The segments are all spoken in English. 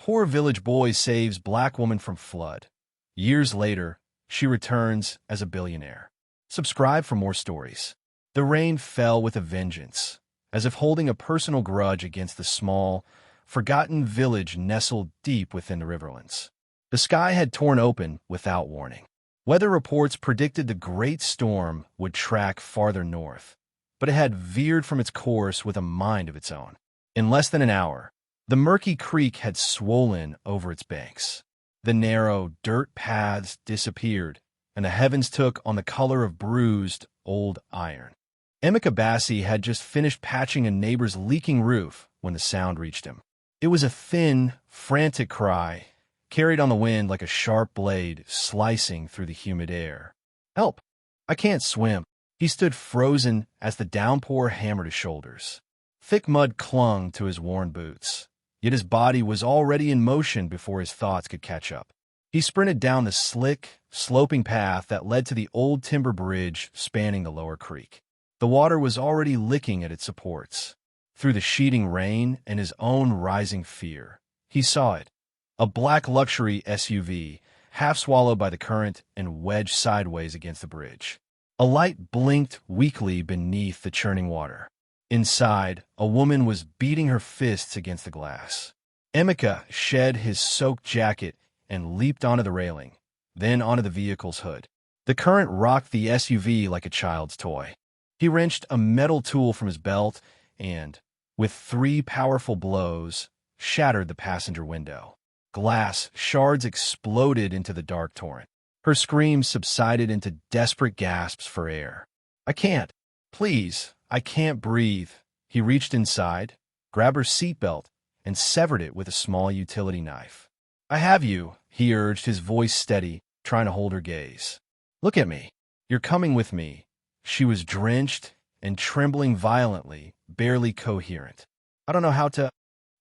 Poor village boy saves black woman from flood. Years later, she returns as a billionaire. Subscribe for more stories. The rain fell with a vengeance, as if holding a personal grudge against the small, forgotten village nestled deep within the riverlands. The sky had torn open without warning. Weather reports predicted the great storm would track farther north, but it had veered from its course with a mind of its own. In less than an hour, the murky creek had swollen over its banks. The narrow, dirt paths disappeared, and the heavens took on the color of bruised, old iron. Emeka Bassi had just finished patching a neighbor's leaking roof when the sound reached him. It was a thin, frantic cry, carried on the wind like a sharp blade slicing through the humid air. "Help! I can't swim." He stood frozen as the downpour hammered his shoulders. Thick mud clung to his worn boots, yet his body was already in motion before his thoughts could catch up. He sprinted down the slick, sloping path that led to the old timber bridge spanning the lower creek. The water was already licking at its supports. Through the sheeting rain and his own rising fear, he saw it. A black luxury SUV, half swallowed by the current and wedged sideways against the bridge. A light blinked weakly beneath the churning water. Inside, a woman was beating her fists against the glass. Emeka shed his soaked jacket and leaped onto the railing, then onto the vehicle's hood. The current rocked the SUV like a child's toy. He wrenched a metal tool from his belt and, with 3 powerful blows, shattered the passenger window. Glass shards exploded into the dark torrent. Her screams subsided into desperate gasps for air. "I can't. Please, I can't breathe." He reached inside, grabbed her seatbelt, and severed it with a small utility knife. "I have you," he urged, his voice steady, trying to hold her gaze. "Look at me. You're coming with me." She was drenched and trembling violently, barely coherent. "I don't know how to—"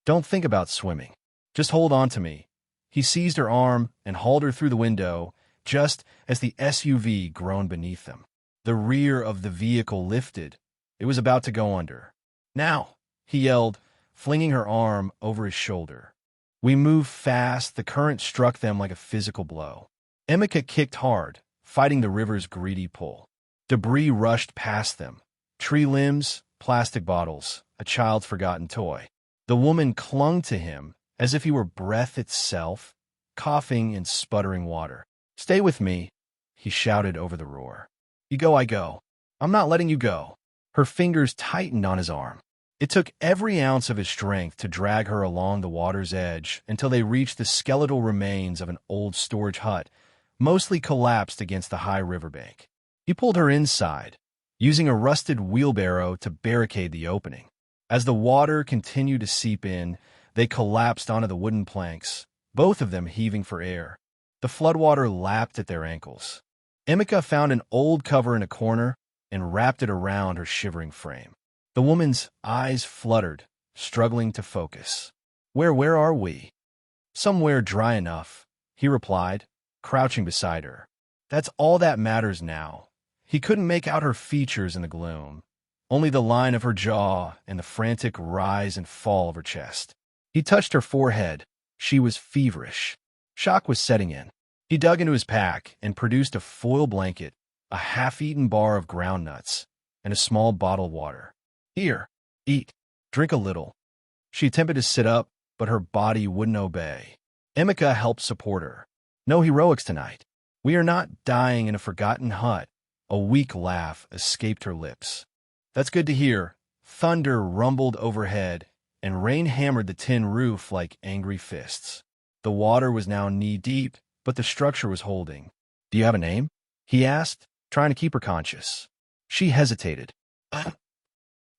"Don't think about swimming. Just hold on to me." He seized her arm and hauled her through the window, just as the SUV groaned beneath them. The rear of the vehicle lifted. It was about to go under. "Now!" he yelled, flinging her arm over his shoulder. We moved fast. The current struck them like a physical blow. Emeka kicked hard, fighting the river's greedy pull. Debris rushed past them. Tree limbs, plastic bottles, a child's forgotten toy. The woman clung to him as if he were breath itself, coughing and sputtering water. "Stay with me," he shouted over the roar. "You go, I go. I'm not letting you go." Her fingers tightened on his arm. It took every ounce of his strength to drag her along the water's edge until they reached the skeletal remains of an old storage hut, mostly collapsed against the high riverbank. He pulled her inside, using a rusted wheelbarrow to barricade the opening. As the water continued to seep in, they collapsed onto the wooden planks, both of them heaving for air. The floodwater lapped at their ankles. Emeka found an old cover in a corner and wrapped it around her shivering frame. The woman's eyes fluttered, struggling to focus. Where are we?" "Somewhere dry enough," he replied, crouching beside her. "That's all that matters now." He couldn't make out her features in the gloom, only the line of her jaw and the frantic rise and fall of her chest. He touched her forehead. She was feverish. Shock was setting in. He dug into his pack and produced a foil blanket, a half-eaten bar of ground nuts, and a small bottle of water. "Here, eat. Drink a little." She attempted to sit up, but her body wouldn't obey. Emeka helped support her. "No heroics tonight. We are not dying in a forgotten hut." A weak laugh escaped her lips. "That's good to hear." Thunder rumbled overhead, and rain hammered the tin roof like angry fists. The water was now knee-deep, but the structure was holding. "Do you have a name?" he asked, trying to keep her conscious. She hesitated.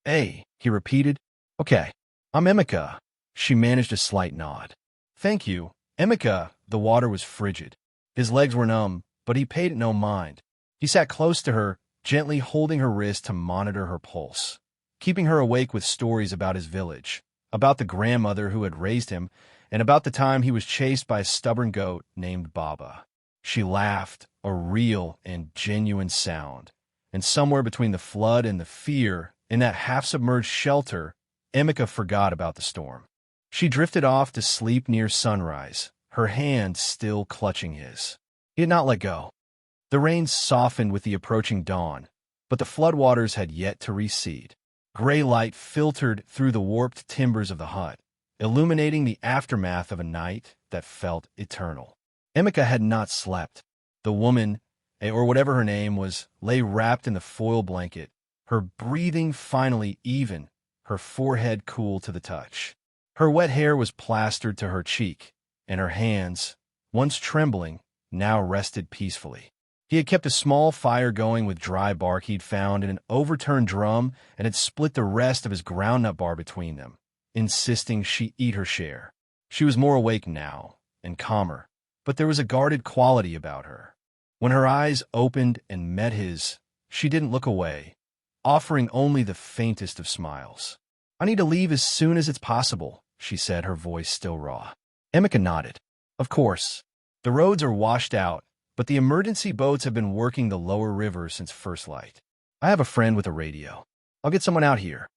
"Hey," he repeated. "Okay, I'm Emeka." She managed a slight nod. "Thank you, Emeka." The water was frigid. His legs were numb, but he paid it no mind. He sat close to her, gently holding her wrist to monitor her pulse, keeping her awake with stories about his village, about the grandmother who had raised him, and about the time he was chased by a stubborn goat named Baba. She laughed, a real and genuine sound, and somewhere between the flood and the fear, in that half-submerged shelter, Emeka forgot about the storm. She drifted off to sleep near sunrise, her hand still clutching his. He had not let go. The rain softened with the approaching dawn, but the floodwaters had yet to recede. Gray light filtered through the warped timbers of the hut, illuminating the aftermath of a night that felt eternal. Emeka had not slept. The woman, or whatever her name was, lay wrapped in the foil blanket, her breathing finally even, her forehead cool to the touch. Her wet hair was plastered to her cheek, and her hands, once trembling, now rested peacefully. He had kept a small fire going with dry bark he'd found in an overturned drum and had split the rest of his groundnut bar between them, insisting she eat her share. She was more awake now, and calmer, but there was a guarded quality about her. When her eyes opened and met his, she didn't look away, offering only the faintest of smiles. "I need to leave as soon as it's possible," she said, her voice still raw. Emeka nodded. "Of course. The roads are washed out, but the emergency boats have been working the lower river since first light. I have a friend with a radio. I'll get someone out here."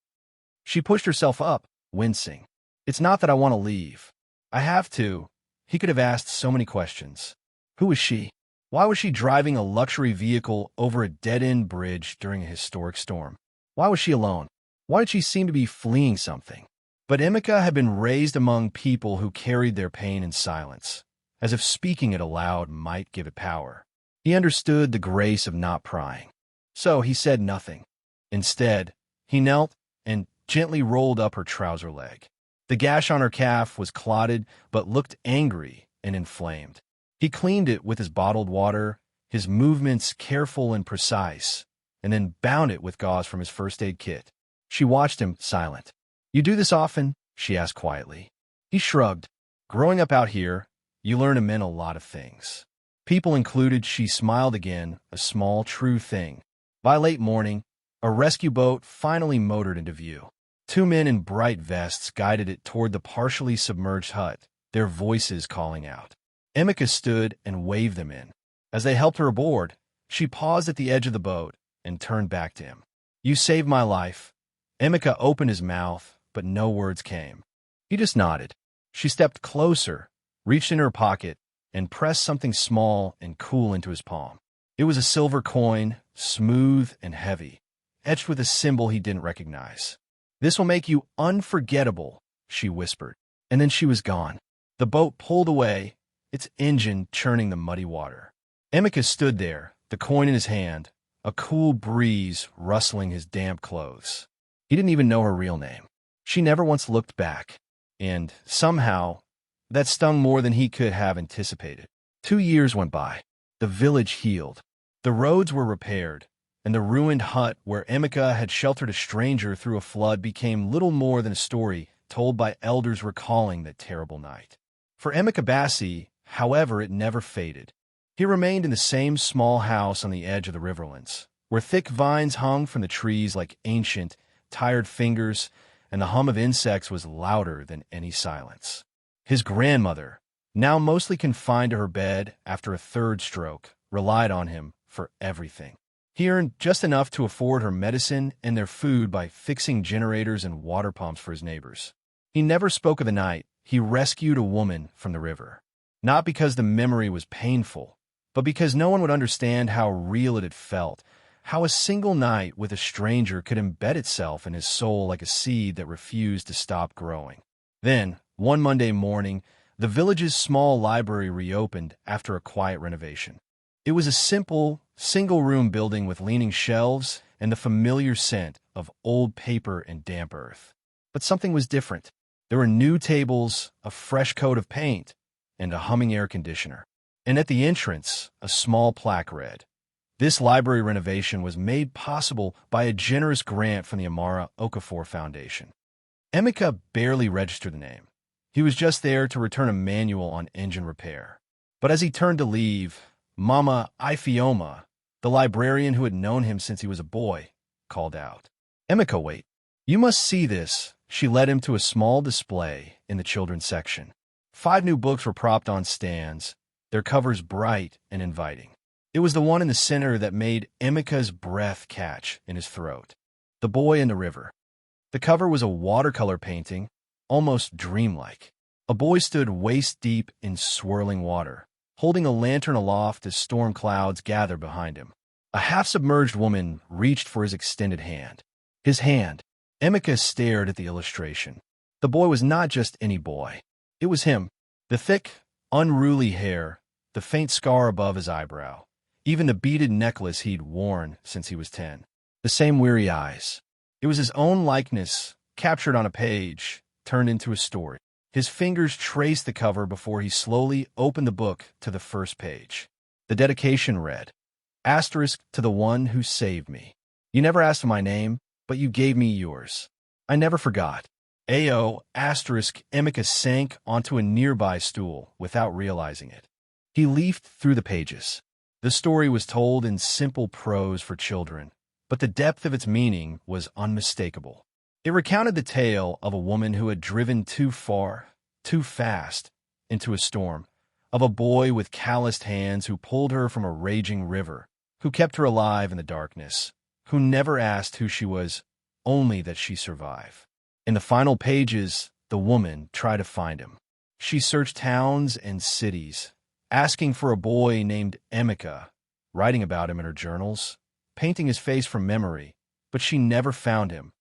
She pushed herself up, wincing. "It's not that I want to leave. I have to." He could have asked so many questions. Who was she? Why was she driving a luxury vehicle over a dead-end bridge during a historic storm? Why was she alone? Why did she seem to be fleeing something? But Emeka had been raised among people who carried their pain in silence, as if speaking it aloud might give it power. He understood the grace of not prying. So he said nothing. Instead, he knelt and gently rolled up her trouser leg. The gash on her calf was clotted but looked angry and inflamed. He cleaned it with his bottled water, his movements careful and precise, and then bound it with gauze from his first aid kit. She watched him, silent. "You do this often?" she asked quietly. He shrugged. "Growing up out here, you learn it meant a lot of things. People included." She smiled again, a small, true thing. By late morning, a rescue boat finally motored into view. Two men in bright vests guided it toward the partially submerged hut, their voices calling out. Emeka stood and waved them in. As they helped her aboard, she paused at the edge of the boat and turned back to him. "You saved my life." Emeka opened his mouth, but no words came. He just nodded. She stepped closer, reached in her pocket, and pressed something small and cool into his palm. It was a silver coin, smooth and heavy, etched with a symbol he didn't recognize. "This will make you unforgettable," she whispered. And then she was gone. The boat pulled away, its engine churning the muddy water. Emeka stood there, the coin in his hand, a cool breeze rustling his damp clothes. He didn't even know her real name. She never once looked back. And, somehow, that stung more than he could have anticipated. 2 years went by. The village healed. The roads were repaired, and the ruined hut where Emeka had sheltered a stranger through a flood became little more than a story told by elders recalling that terrible night. For Emeka Bassi, however, it never faded. He remained in the same small house on the edge of the riverlands, where thick vines hung from the trees like ancient, tired fingers, and the hum of insects was louder than any silence. His grandmother, now mostly confined to her bed after a third stroke, relied on him for everything. He earned just enough to afford her medicine and their food by fixing generators and water pumps for his neighbors. He never spoke of the night he rescued a woman from the river. Not because the memory was painful, but because no one would understand how real it had felt, how a single night with a stranger could embed itself in his soul like a seed that refused to stop growing. Then, one Monday morning, the village's small library reopened after a quiet renovation. It was a simple, single-room building with leaning shelves and the familiar scent of old paper and damp earth. But something was different. There were new tables, a fresh coat of paint, and a humming air conditioner. And at the entrance, a small plaque read, "This library renovation was made possible by a generous grant from the Amara Okafor Foundation." Emeka barely registered the name. He was just there to return a manual on engine repair. But as he turned to leave, Mama Ifeoma, the librarian who had known him since he was a boy, called out, "Emeka, wait. You must see this." She led him to a small display in the children's section. 5 new books were propped on stands, their covers bright and inviting. It was the one in the center that made Emeka's breath catch in his throat. The Boy in the River. The cover was a watercolor painting, almost dreamlike. A boy stood waist-deep in swirling water, holding a lantern aloft as storm clouds gathered behind him. A half-submerged woman reached for his extended hand. His hand. Emeka stared at the illustration. The boy was not just any boy. It was him. The thick, unruly hair, the faint scar above his eyebrow, even the beaded necklace he'd worn since he was 10. The same weary eyes. It was his own likeness, captured on a page, turned into a story. His fingers traced the cover before he slowly opened the book to the first page. The dedication read, "Asterisk to the one who saved me. You never asked for my name, but you gave me yours. I never forgot." A.O. Asterisk Emeka sank onto a nearby stool without realizing it. He leafed through the pages. The story was told in simple prose for children, but the depth of its meaning was unmistakable. It recounted the tale of a woman who had driven too far, too fast, into a storm, of a boy with calloused hands who pulled her from a raging river, who kept her alive in the darkness, who never asked who she was, only that she survive. In the final pages, the woman tried to find him. She searched towns and cities, asking for a boy named Emeka, writing about him in her journals, painting his face from memory, but she never found him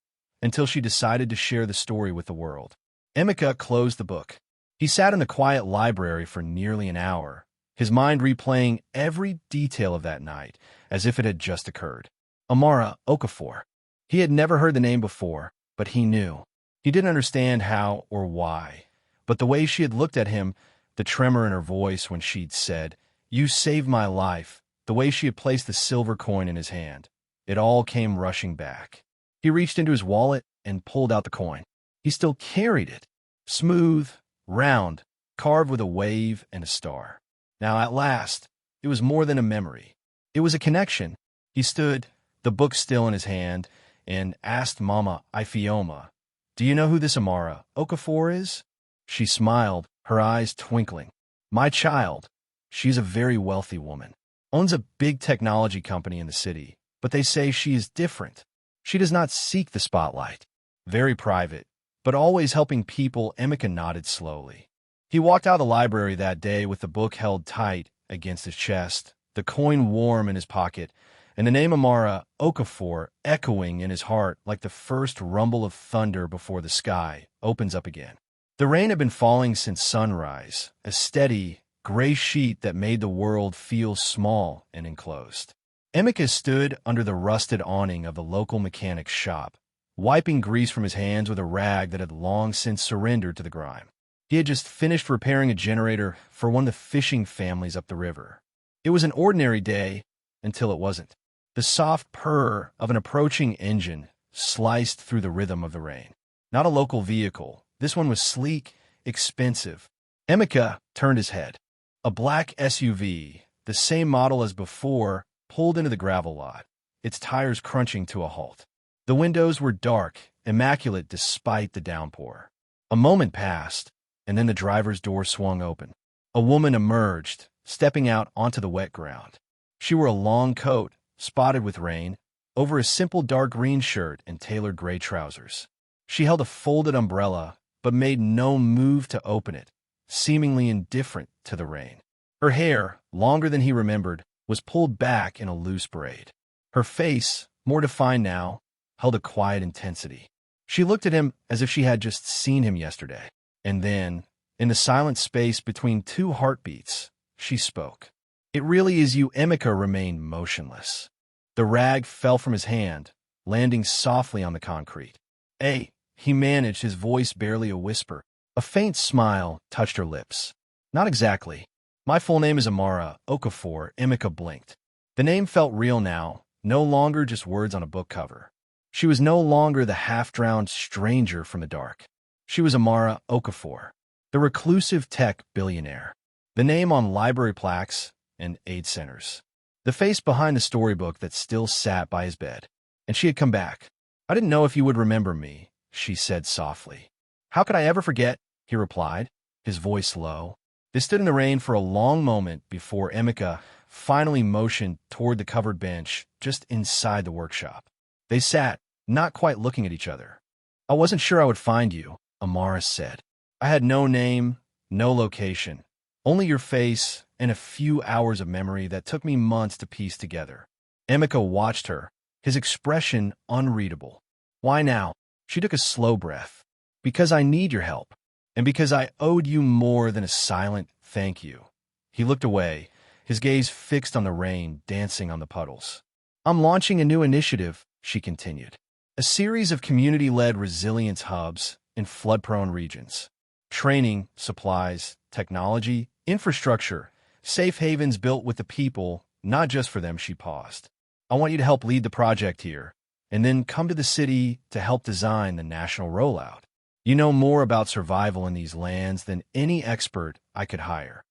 until she decided to share the story with the world. Emeka closed the book. He sat in the quiet library for nearly an hour, his mind replaying every detail of that night as if it had just occurred. Amara Okafor. He had never heard the name before, but he knew. He didn't understand how or why, but the way she had looked at him, the tremor in her voice when she'd said, "You saved my life," the way she had placed the silver coin in his hand, it all came rushing back. He reached into his wallet and pulled out the coin. He still carried it, smooth, round, carved with a wave and a star. Now, at last, it was more than a memory. It was a connection. He stood, the book still in his hand, and asked Mama Ifeoma, "Do you know who this Amara Okafor is?" She smiled, her eyes twinkling. "My child. She's a very wealthy woman. Owns a big technology company in the city, but they say she is different. She does not seek the spotlight. Very private, but always helping people." Emeka nodded slowly. He walked out of the library that day with the book held tight against his chest, the coin warm in his pocket, and the name Amara Okafor echoing in his heart like the first rumble of thunder before the sky opens up again. The rain had been falling since sunrise, a steady, gray sheet that made the world feel small and enclosed. Emeka stood under the rusted awning of the local mechanic's shop, wiping grease from his hands with a rag that had long since surrendered to the grime. He had just finished repairing a generator for one of the fishing families up the river. It was an ordinary day until it wasn't. The soft purr of an approaching engine sliced through the rhythm of the rain. Not a local vehicle. This one was sleek, expensive. Emeka turned his head. A black SUV, the same model as before, pulled into the gravel lot, its tires crunching to a halt. The windows were dark, immaculate despite the downpour. A moment passed, and then the driver's door swung open. A woman emerged, stepping out onto the wet ground. She wore a long coat, spotted with rain, over a simple dark green shirt and tailored gray trousers. She held a folded umbrella, but made no move to open it, seemingly indifferent to the rain. Her hair, longer than he remembered, was pulled back in a loose braid. Her face, more defined now, held a quiet intensity. She looked at him as if she had just seen him yesterday. And then, in the silent space between two heartbeats, she spoke. "It really is you." Emeka remained motionless. The rag fell from his hand, landing softly on the concrete. "Hey," he managed, his voice barely a whisper. A faint smile touched her lips. "Not exactly. My full name is Amara Okafor." Emeka blinked. The name felt real now, no longer just words on a book cover. She was no longer the half-drowned stranger from the dark. She was Amara Okafor, the reclusive tech billionaire. The name on library plaques and aid centers. The face behind the storybook that still sat by his bed. And she had come back. "I didn't know if you would remember me," she said softly. "How could I ever forget?" he replied, his voice low. They stood in the rain for a long moment before Emeka finally motioned toward the covered bench just inside the workshop. They sat, not quite looking at each other. "I wasn't sure I would find you," Amara said. I had no name, no location, only your face and a few hours of memory that took me months to piece together. Emeka watched her, his expression unreadable. Why now? She took a slow breath. Because I need your help, and because I owed you more than a silent thank you. He looked away, his gaze fixed on the rain dancing on the puddles. I'm launching a new initiative, she continued. A series of community-led resilience hubs in flood-prone regions. Training, supplies, technology, infrastructure, safe havens built with the people, not just for them. She paused. I want you to help lead the project here, and then come to the city to help design the national rollout. You know more about survival in these lands than any expert I could hire.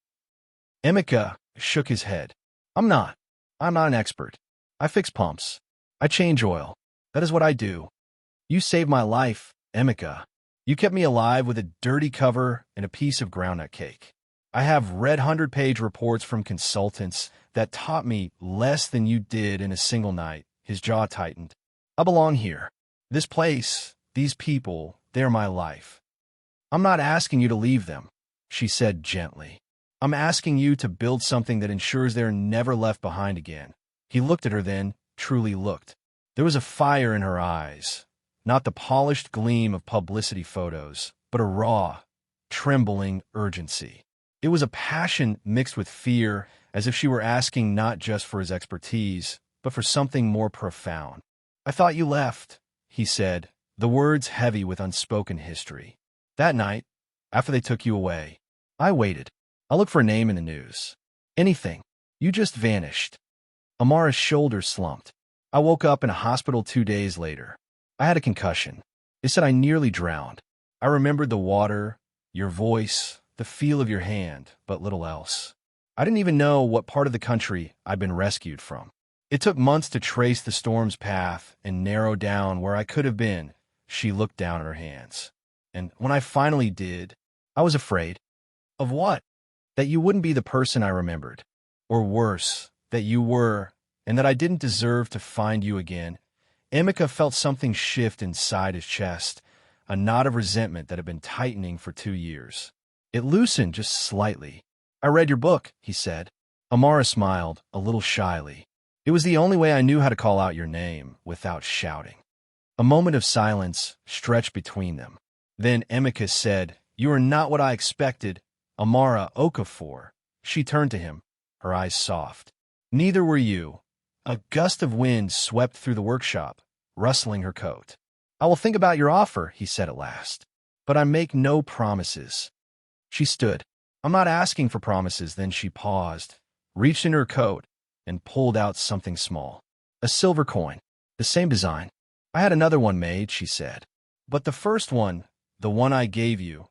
Emeka shook his head. I'm not an expert. I fix pumps. I change oil. That is what I do. You saved my life, Emeka. You kept me alive with a dirty cover and a piece of groundnut cake. I have read 100-page reports from consultants that taught me less than you did in a single night. His jaw tightened. I belong here. This place, these people, they're my life. I'm not asking you to leave them, she said gently. I'm asking you to build something that ensures they're never left behind again. He looked at her then, truly looked. There was a fire in her eyes, not the polished gleam of publicity photos, but a raw, trembling urgency. It was a passion mixed with fear, as if she were asking not just for his expertise, but for something more profound. I thought you left, he said, the words heavy with unspoken history. That night, after they took you away, I waited. I looked for a name in the news. Anything. You just vanished. Amara's shoulders slumped. I woke up in a hospital 2 days later. I had a concussion. They said I nearly drowned. I remembered the water, your voice, the feel of your hand, but little else. I didn't even know what part of the country I'd been rescued from. It took months to trace the storm's path and narrow down where I could have been. She looked down at her hands. And when I finally did, I was afraid. Of what? That you wouldn't be the person I remembered. Or worse, that you were, and that I didn't deserve to find you again. Emeka felt something shift inside his chest, a knot of resentment that had been tightening for 2 years. It loosened just slightly. I read your book, he said. Amara smiled, a little shyly. It was the only way I knew how to call out your name without shouting. A moment of silence stretched between them. Then Emeka said, You are not what I expected, Amara Okafor. She turned to him, her eyes soft. Neither were you. A gust of wind swept through the workshop, rustling her coat. I will think about your offer, he said at last. But I make no promises. She stood. I'm not asking for promises. Then she paused, reached in her coat, and pulled out something small. A silver coin. The same design. I had another one made, she said. But the first one, the one I gave you,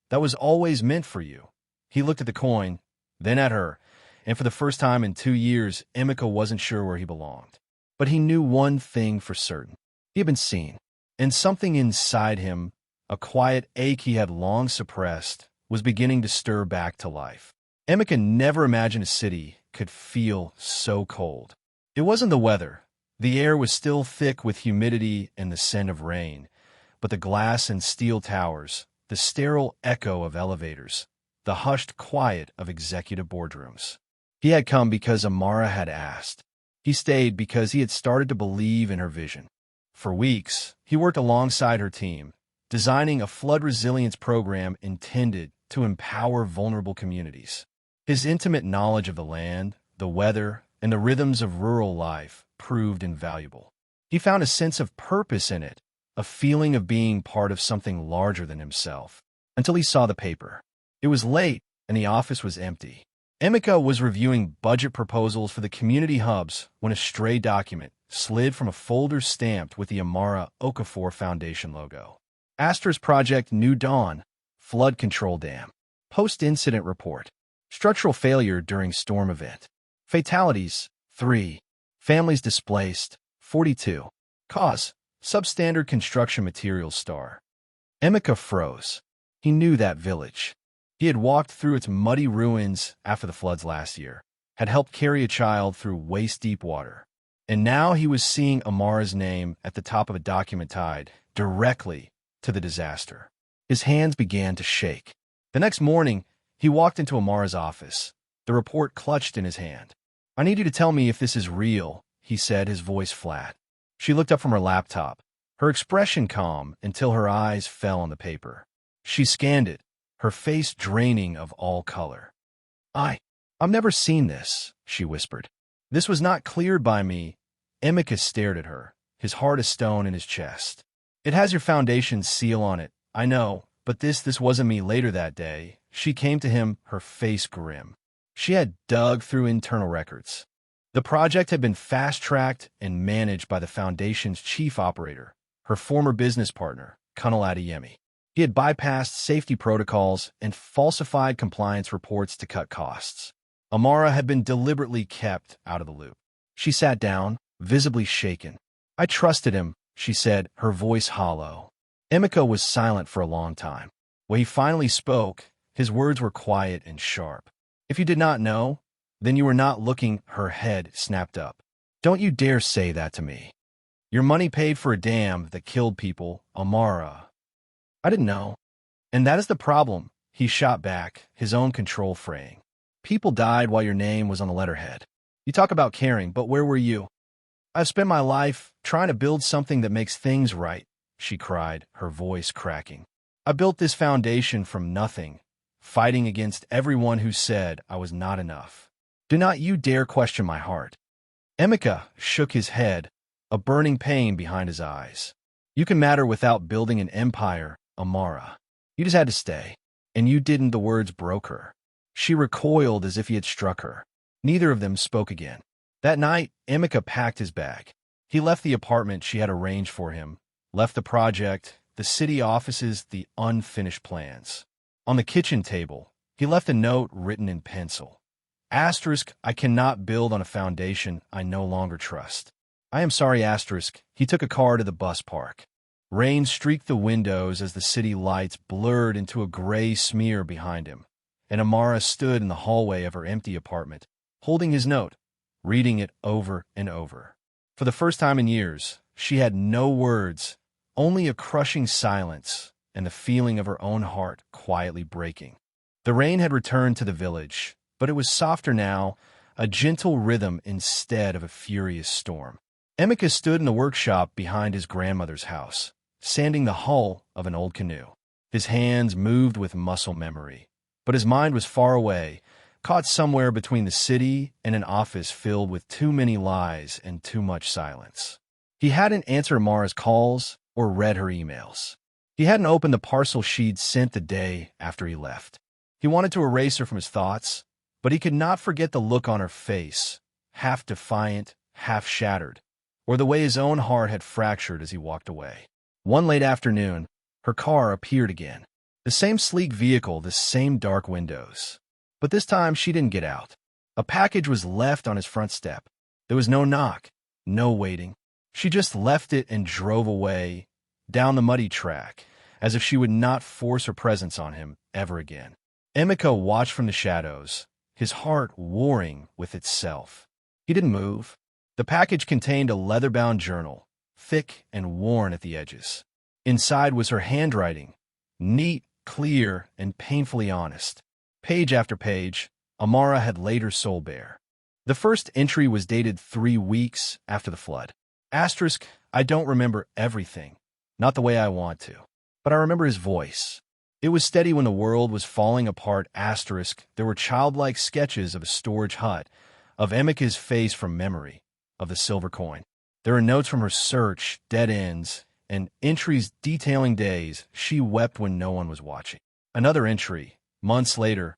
that was always meant for you. He looked at the coin, then at her, and for the first time in 2 years, Emeka wasn't sure where he belonged. But he knew one thing for certain. He had been seen, and something inside him, a quiet ache he had long suppressed, was beginning to stir back to life. Emeka never imagined a city could feel so cold. It wasn't the weather. The air was still thick with humidity and the scent of rain, but the glass and steel towers, the sterile echo of elevators, the hushed quiet of executive boardrooms. He had come because Amara had asked. He stayed because he had started to believe in her vision. For weeks, he worked alongside her team, designing a flood resilience program intended to empower vulnerable communities. His intimate knowledge of the land, the weather, and the rhythms of rural life proved invaluable. He found a sense of purpose in it, a feeling of being part of something larger than himself, until he saw the paper. It was late, and the office was empty. Emeka was reviewing budget proposals for the community hubs when a stray document slid from a folder stamped with the Amara Okafor Foundation logo. Astor's Project New Dawn, Flood Control Dam, Post-Incident Report, Structural Failure During Storm Event, Fatalities, 3, Families Displaced, 42, Cause, Substandard Construction Materials Star. Emeka froze. He knew that village. He had walked through its muddy ruins after the floods last year, had helped carry a child through waist-deep water. And now he was seeing Amara's name at the top of a document tied directly to the disaster. His hands began to shake. The next morning, he walked into Amara's office, the report clutched in his hand. "I need you to tell me if this is real," he said, his voice flat. She looked up from her laptop, her expression calm until her eyes fell on the paper. She scanned it, her face draining of all color. I've never seen this," she whispered. "This was not cleared by me." Emeka stared at her, his heart a stone in his chest. "It has your foundation's seal on it, I know, but this wasn't me." Later that day, she came to him, her face grim. She had dug through internal records. The project had been fast-tracked and managed by the foundation's chief operator, her former business partner, Colonel Adeyemi. He had bypassed safety protocols and falsified compliance reports to cut costs. Amara had been deliberately kept out of the loop. She sat down, visibly shaken. "I trusted him," she said, her voice hollow. Emeka was silent for a long time. When he finally spoke, his words were quiet and sharp. "If you did not know, then you were not looking." Her head snapped up. "Don't you dare say that to me. Your money paid for a dam that killed people, Amara." "I didn't know." "And that is the problem," he shot back, his own control fraying. "People died while your name was on the letterhead. You talk about caring, but where were you?" "I've spent my life trying to build something that makes things right," she cried, her voice cracking. "I built this foundation from nothing, fighting against everyone who said I was not enough. Do not you dare question my heart." Emeka shook his head, a burning pain behind his eyes. "You can matter without building an empire, Amara. You just had to stay. And you didn't." The words broke her. She recoiled as if he had struck her. Neither of them spoke again. That night, Emeka packed his bag. He left the apartment she had arranged for him, left the project, the city offices, the unfinished plans. On the kitchen table, he left a note written in pencil. Asterisk, "I cannot build on a foundation I no longer trust. I am sorry." Asterisk, he took a car to the bus park. Rain streaked the windows as the city lights blurred into a gray smear behind him, and Amara stood in the hallway of her empty apartment, holding his note, reading it over and over. For the first time in years, she had no words, only a crushing silence and the feeling of her own heart quietly breaking. The rain had returned to the village, but it was softer now, a gentle rhythm instead of a furious storm. Emeka stood in the workshop behind his grandmother's house, sanding the hull of an old canoe. His hands moved with muscle memory, but his mind was far away, caught somewhere between the city and an office filled with too many lies and too much silence. He hadn't answered Amara's calls or read her emails. He hadn't opened the parcel she'd sent the day after he left. He wanted to erase her from his thoughts, but he could not forget the look on her face, half defiant, half shattered, or the way his own heart had fractured as he walked away. One late afternoon, her car appeared again. The same sleek vehicle, the same dark windows. But this time she didn't get out. A package was left on his front step. There was no knock, no waiting. She just left it and drove away, down the muddy track, as if she would not force her presence on him ever again. Emeka watched from the shadows, his heart warring with itself. He didn't move. The package contained a leather-bound journal, thick and worn at the edges. Inside was her handwriting, neat, clear, and painfully honest. Page after page, Amara had laid her soul bare. The first entry was dated 3 weeks after the flood. Asterisk, "I don't remember everything, not the way I want to, but I remember his voice. It was steady when the world was falling apart." Asterisk, there were childlike sketches of a storage hut, of Emeka's face from memory, of the silver coin. There are notes from her search, dead ends, and entries detailing days she wept when no one was watching. Another entry, months later.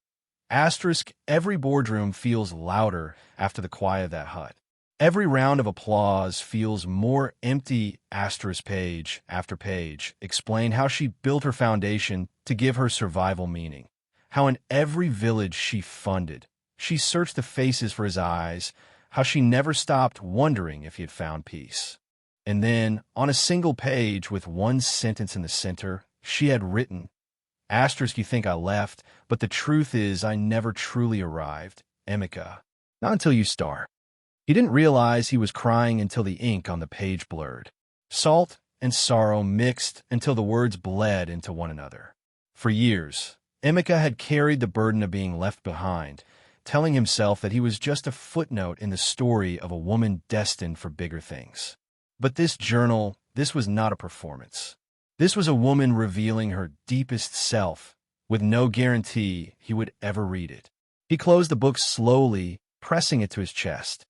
Asterisk, "Every boardroom feels louder after the quiet of that hut. Every round of applause feels more empty." Asterisk, page after page, explained how she built her foundation to give her survival meaning. How in every village she funded, she searched the faces for his eyes, how she never stopped wondering if he had found peace. And then, on a single page with one sentence in the center, she had written, Asterisk, "You think I left, but the truth is I never truly arrived. Emeka. Not until you star." He didn't realize he was crying until the ink on the page blurred. Salt and sorrow mixed until the words bled into one another. For years, Emeka had carried the burden of being left behind, telling himself that he was just a footnote in the story of a woman destined for bigger things. But this journal, this was not a performance. This was a woman revealing her deepest self, with no guarantee he would ever read it. He closed the book slowly, pressing it to his chest.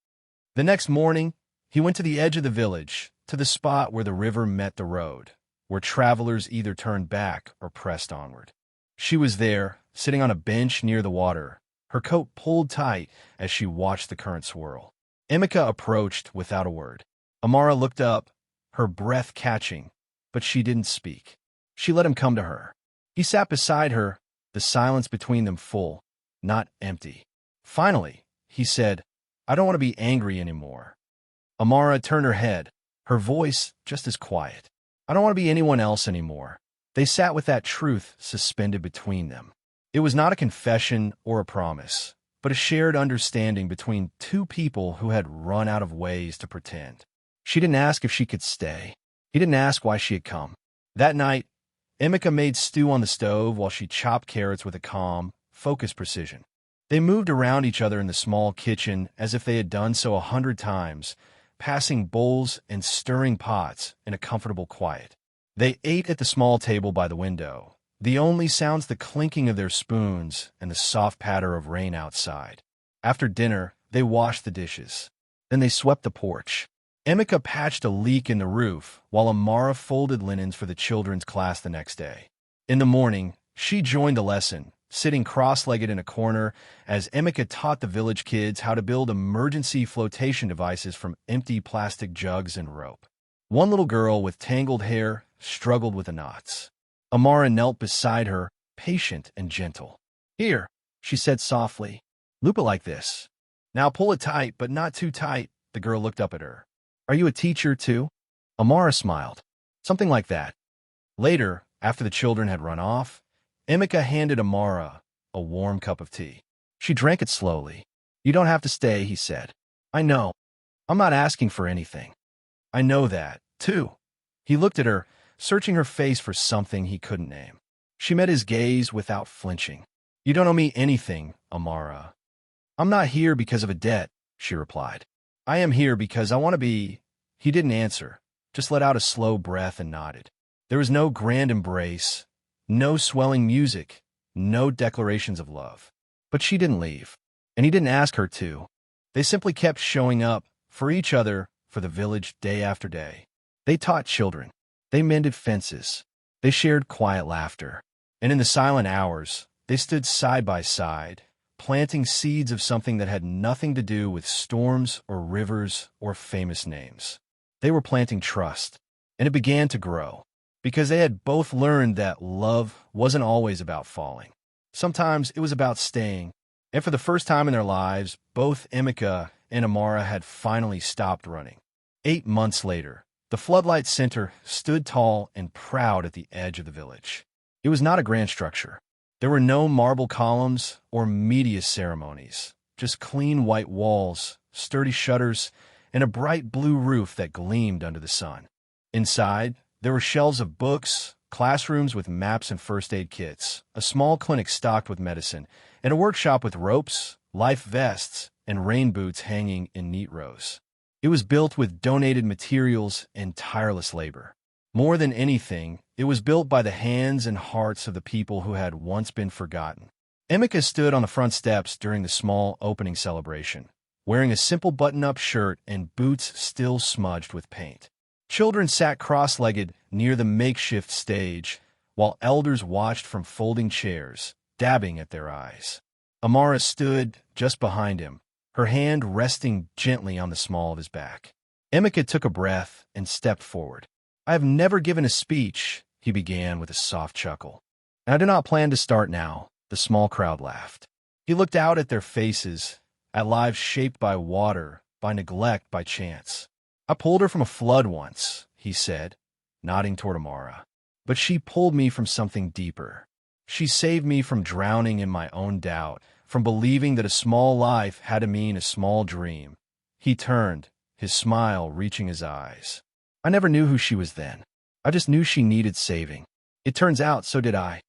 The next morning, he went to the edge of the village, to the spot where the river met the road, where travelers either turned back or pressed onward. She was there, sitting on a bench near the water, her coat pulled tight as she watched the current swirl. Emeka approached without a word. Amara looked up, her breath catching, but she didn't speak. She let him come to her. He sat beside her, the silence between them full, not empty. Finally, he said, "I don't want to be angry anymore." Amara turned her head, her voice just as quiet. "I don't want to be anyone else anymore." They sat with that truth suspended between them. It was not a confession or a promise, but a shared understanding between two people who had run out of ways to pretend. She didn't ask if she could stay. He didn't ask why she had come. That night, Emeka made stew on the stove while she chopped carrots with a calm, focused precision. They moved around each other in the small kitchen as if they had done so 100 times, passing bowls and stirring pots in a comfortable quiet. They ate at the small table by the window, the only sounds the clinking of their spoons and the soft patter of rain outside. After dinner, they washed the dishes. Then they swept the porch. Emeka patched a leak in the roof, while Amara folded linens for the children's class the next day. In the morning, she joined the lesson, sitting cross-legged in a corner as Emeka taught the village kids how to build emergency flotation devices from empty plastic jugs and rope. One little girl with tangled hair struggled with the knots. Amara knelt beside her, patient and gentle. "Here," she said softly. "Loop it like this. Now pull it tight, but not too tight." The girl looked up at her. "Are you a teacher, too?" Amara smiled. "Something like that." Later, after the children had run off, Emeka handed Amara a warm cup of tea. She drank it slowly. "You don't have to stay," he said. "I know. I'm not asking for anything. I know that, too." He looked at her, searching her face for something he couldn't name. She met his gaze without flinching. "You don't owe me anything, Amara." "I'm not here because of a debt," she replied. "I am here because I want to be—" He didn't answer, just let out a slow breath and nodded. There was no grand embrace, no swelling music, no declarations of love. But she didn't leave, and he didn't ask her to. They simply kept showing up, for each other, for the village day after day. They taught children. They mended fences. They shared quiet laughter. And in the silent hours, they stood side by side, planting seeds of something that had nothing to do with storms or rivers or famous names. They were planting trust, and it began to grow, because they had both learned that love wasn't always about falling. Sometimes it was about staying, and for the first time in their lives, both Emeka and Amara had finally stopped running. 8 months later, the Floodlight Center stood tall and proud at the edge of the village. It was not a grand structure. There were no marble columns or media ceremonies, just clean white walls, sturdy shutters, and a bright blue roof that gleamed under the sun. Inside, there were shelves of books, classrooms with maps and first aid kits, a small clinic stocked with medicine, and a workshop with ropes, life vests, and rain boots hanging in neat rows. It was built with donated materials and tireless labor. More than anything, it was built by the hands and hearts of the people who had once been forgotten. Emeka stood on the front steps during the small opening celebration, wearing a simple button-up shirt and boots still smudged with paint. Children sat cross-legged near the makeshift stage, while elders watched from folding chairs, dabbing at their eyes. Amara stood just behind him, her hand resting gently on the small of his back. Emeka took a breath and stepped forward. "I have never given a speech," he began with a soft chuckle. "And I do not plan to start now." The small crowd laughed. He looked out at their faces, at lives shaped by water, by neglect, by chance. "I pulled her from a flood once," he said, nodding toward Amara. "But she pulled me from something deeper. She saved me from drowning in my own doubt, from believing that a small life had to mean a small dream." He turned, his smile reaching his eyes. "I never knew who she was then. I just knew she needed saving. It turns out so did I."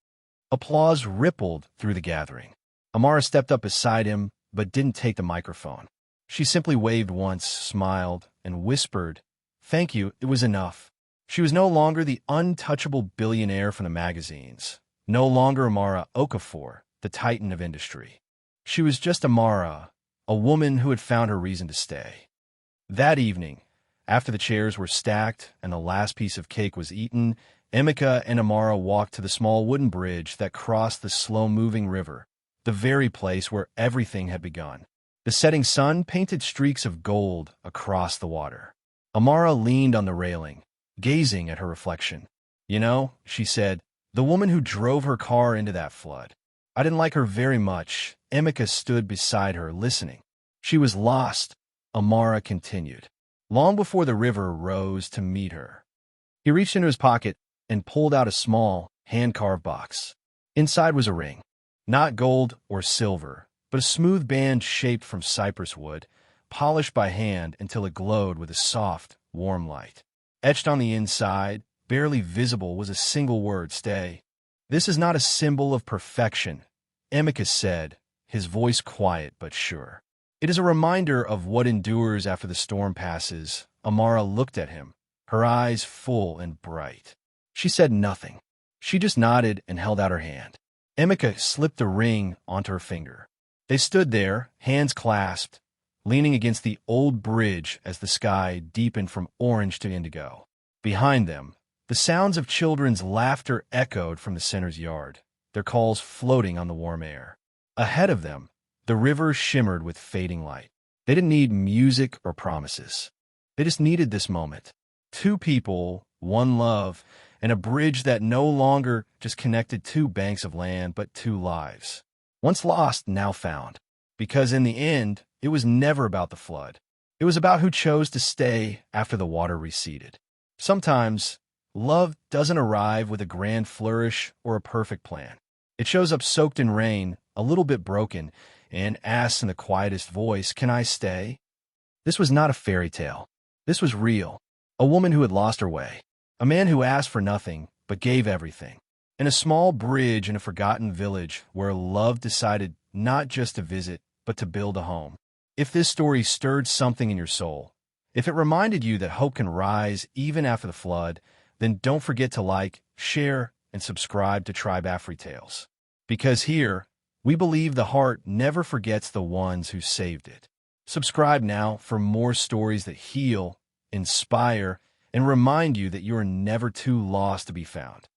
Applause rippled through the gathering. Amara stepped up beside him, but didn't take the microphone. She simply waved once, smiled, and whispered, "Thank you, it was enough." She was no longer the untouchable billionaire from the magazines, no longer Amara Okafor, the titan of industry. She was just Amara, a woman who had found her reason to stay. That evening, after the chairs were stacked and the last piece of cake was eaten, Emeka and Amara walked to the small wooden bridge that crossed the slow-moving river, the very place where everything had begun. The setting sun painted streaks of gold across the water. Amara leaned on the railing, gazing at her reflection. "You know," she said, "the woman who drove her car into that flood. I didn't like her very much." Emeka stood beside her, listening. "She was lost," Amara continued, "long before the river rose to meet her." He reached into his pocket and pulled out a small, hand-carved box. Inside was a ring. Not gold or silver, but a smooth band shaped from cypress wood, polished by hand until it glowed with a soft, warm light. Etched on the inside, barely visible, was a single word: "Stay." "This is not a symbol of perfection," Emeka said, his voice quiet but sure. "It is a reminder of what endures after the storm passes." Amara looked at him, her eyes full and bright. She said nothing. She just nodded and held out her hand. Emeka slipped the ring onto her finger. They stood there, hands clasped, leaning against the old bridge as the sky deepened from orange to indigo. Behind them, the sounds of children's laughter echoed from the center's yard, their calls floating on the warm air. Ahead of them, the river shimmered with fading light. They didn't need music or promises. They just needed this moment. Two people, one love, and a bridge that no longer just connected two banks of land, but two lives. Once lost, now found. Because in the end, it was never about the flood. It was about who chose to stay after the water receded. Sometimes, love doesn't arrive with a grand flourish or a perfect plan. It shows up soaked in rain, a little bit broken, and asks in the quietest voice, "Can I stay?" This was not a fairy tale. This was real. A woman who had lost her way. A man who asked for nothing, but gave everything. In a small bridge in a forgotten village where love decided not just to visit, but to build a home. If this story stirred something in your soul, if it reminded you that hope can rise even after the flood, then don't forget to like, share, and subscribe to TribeAfriTales. Because here, we believe the heart never forgets the ones who saved it. Subscribe now for more stories that heal, inspire, and remind you that you are never too lost to be found.